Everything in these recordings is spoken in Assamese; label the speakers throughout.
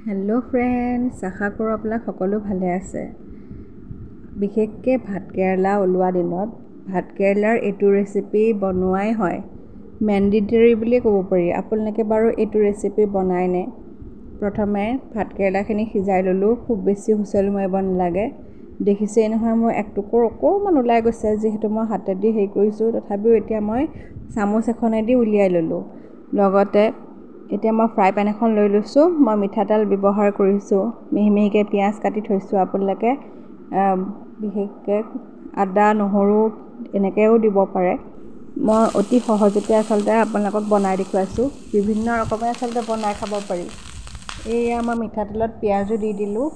Speaker 1: হেল্ল' ফ্ৰেণ্ডছ, আশা কৰোঁ আপোনাক সকলো ভালে আছে। বিশেষকৈ ভাতকেৰেলা ওলোৱা দিনত ভাতকেৰেলাৰ এইটো ৰেচিপি বনোৱাই হয়, মেণ্ডেটৰী বুলিয়ে ক'ব পাৰি। আপোনালোকে বাৰু এইটো ৰেচিপি বনাইনে? প্ৰথমে ভাতকেৰেলাখিনি সিজাই ল'লোঁ। খুব বেছি হুঁচেল মাৰিব নালাগে। দেখিছেই নহয়, মোৰ এক টুকুৰ অকণমান ওলাই গৈছে। যিহেতু মই হাতেদি হেৰি কৰিছোঁ, তথাপিও এতিয়া মই চামুচ এখনেদি উলিয়াই ল'লোঁ। লগতে এতিয়া মই ফ্ৰাই পেন এখন লৈ লৈছোঁ। মই মিঠাতেল ব্যৱহাৰ কৰিছোঁ। মিহি মিহিকৈ পিঁয়াজ কাটি থৈছোঁ। আপোনালোকে বিশেষকৈ আদা নহৰু এনেকৈও দিব পাৰে। মই অতি সহজতে আচলতে আপোনালোকক বনাই দেখুৱাইছোঁ। বিভিন্ন ৰকমে আচলতে বনাই খাব পাৰি। এয়া মই মিঠাতেলত পিঁয়াজো দি দিলোঁ।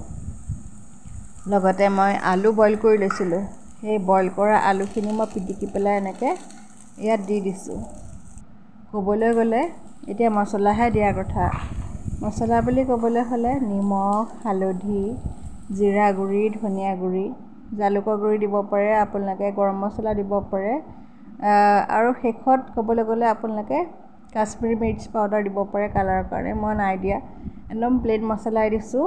Speaker 1: লগতে মই আলু বইল কৰি লৈছিলোঁ। সেই বইল কৰা আলুখিনি মই পিটিকি পেলাই এনেকৈ ইয়াত দি দিছোঁ। ক'বলৈ গ'লে এতিয়া মছলাহে দিয়াৰ কথা। মছলা বুলি ক'বলৈ হ'লে নিমখ, হালধি, জিৰা গুড়ি, ধনিয়া গুড়ি, জালুকৰ গুড়ি দিব পাৰে। আপোনালোকে গৰম মছলা দিব পাৰে। আৰু শেষত ক'বলৈ গ'লে আপোনালোকে কাশ্মীৰী মিৰ্চ পাউডাৰ দিব পাৰে কালাৰৰ কাৰণে। মই নাই দিয়া, একদম প্লেইন মছলাই দিছোঁ।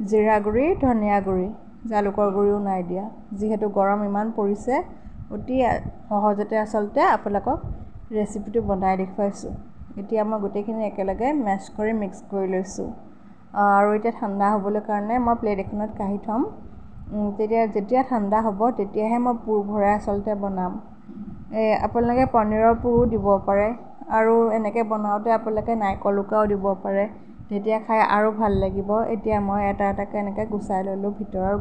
Speaker 1: জিৰা গুড়ি, ধনিয়া গুড়ি, জালুকৰ গুড়িও নাই দিয়া। যিহেতু গৰম ইমান পৰিছে, অতি সহজতে আচলতে আপোনালোকক ৰেচিপিটো বনাই দেখুৱাইছোঁ। এতিয়া মই গোটেইখিনি একেলগে মেছ কৰি মিক্স কৰি লৈছোঁ। আৰু এতিয়া ঠাণ্ডা হ'বলৈ কাৰণে মই প্লেট এখনত কাঢ়ি থ'ম। যেতিয়া ঠাণ্ডা হ'ব তেতিয়াহে মই পুৰ ভৰাই আচলতে বনাম। আপোনালোকে পনীৰৰ পুৰো দিব পাৰে। আৰু এনেকৈ বনাওঁতে আপোনালোকে নাৰিকল ৰুকাও দিব পাৰে। তেতিয়া খাই আৰু ভাল লাগিব। এতিয়া মই এটা এটাকৈ এনেকৈ গুচাই ল'লোঁ ভিতৰৰ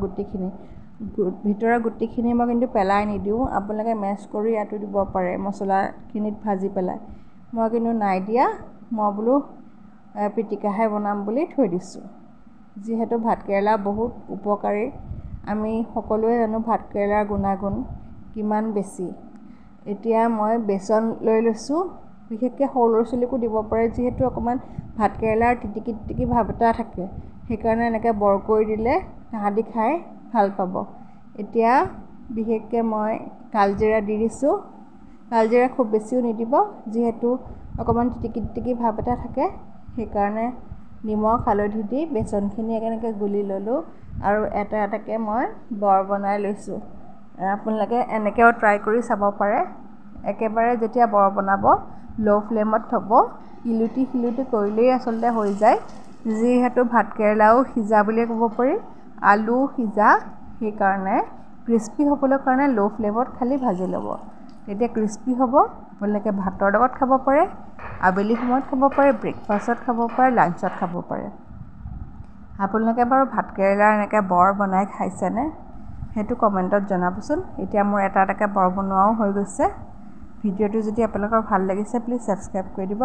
Speaker 1: গুটিখিনি মই কিন্তু পেলাই নিদিওঁ। আপোনালোকে মেছ কৰি ইয়াতো দিব পাৰে মছলাখিনিত ভাজি পেলাই। মই কিন্তু নাই দিয়া। মই বোলো পিটিকাহে বনাম বুলি থৈ দিছোঁ। যিহেতু ভাতকেৰেলা বহুত উপকাৰী। আমি সকলোৱে জানো ভাতকেৰেলাৰ গুণাগুণ কিমান বেছি। এতিয়া মই বেচন লৈ লৈছোঁ। বিশেষকৈ সৰু ল'ৰা ছোৱালীকো দিব পাৰে। যিহেতু অকণমান ভাতকেৰেলাৰ তিটিকি ভাৱ এটা থাকে, সেইকাৰণে এনেকৈ বৰ কৰি দিলে তাহাঁতি খাই ভাল পাব। এতিয়া বিশেষকৈ মই কালজিৰা দি দিছোঁ। কালজিৰা খুব বেছিও নিদিব, যিহেতু অকণমান তিটিকি ভাৱ এটা থাকে। সেইকাৰণে নিমখ হালধি দি বেচনখিনি এনেকৈ গুলি ল'লোঁ। আৰু এটা এটাকৈ মই বৰ বনাই লৈছোঁ। আপোনালোকে এনেকৈও ট্ৰাই কৰি চাব পাৰে। একেবাৰে যেতিয়া বৰ বনাব ল' ফ্লেমত থ'ব। ইলুটি সিলুটি কৰিলেই আচলতে হৈ যায়। যিহেতু ভাতকেৰেলাও সিজা বুলিয়ে ক'ব পাৰি, আলু সিজা, সেইকাৰণে ক্ৰিস্পি হ'বলৈ কাৰণে ল' ফ্লেমত খালি ভাজি ল'ব। তেতিয়া ক্ৰিস্পি হ'ব। আপোনালোকে ভাতৰ লগত খাব পাৰে, আবেলি সময়ত খাব পাৰে, ব্ৰেকফাষ্টত খাব পাৰে, লাঞ্চত খাব পাৰে। আপোনালোকে বাৰু ভাতকেৰেলাৰ এনেকৈ বৰ বনাই খাইছেনে? সেইটো কমেণ্টত জনাবচোন। এতিয়া মোৰ এটা এটাকৈ বৰ বনোৱাও হৈ গৈছে। ভিডিঅ'টো যদি আপোনালোকৰ ভাল লাগিছে প্লিজ ছাবস্ক্ৰাইব কৰি দিব।